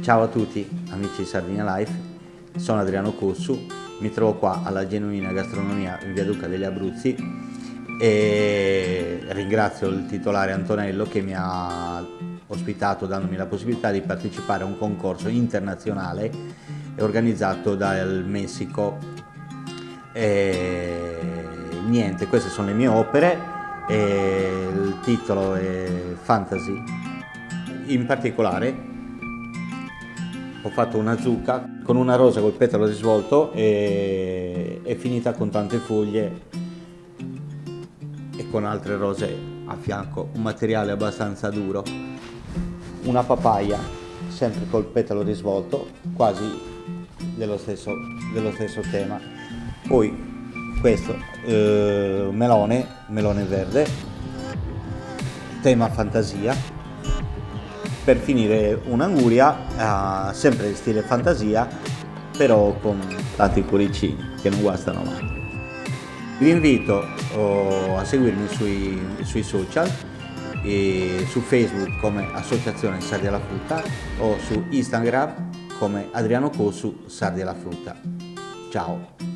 Ciao a tutti amici di Sardinia Life, sono Adriano Cossu, mi trovo qua alla Genuina Gastronomia in via Duca degli Abruzzi e ringrazio il titolare Antonello che mi ha ospitato dandomi la possibilità di partecipare a un concorso internazionale organizzato dal Messico. Niente, queste sono le mie opere e il titolo è Fantasy. In particolare ho fatto una zucca con una rosa col petalo risvolto e è finita con tante foglie e con altre rose a fianco, un materiale abbastanza duro, una papaya sempre col petalo risvolto, quasi dello stesso tema. Poi questo melone verde, tema fantasia. Per finire un'anguria, sempre in stile fantasia, però con tanti cuoricini che non guastano mai. Vi invito a seguirmi sui social, su Facebook come Associazione Sardi alla Frutta o su Instagram come Adriano Cossu Sardi alla Frutta. Ciao!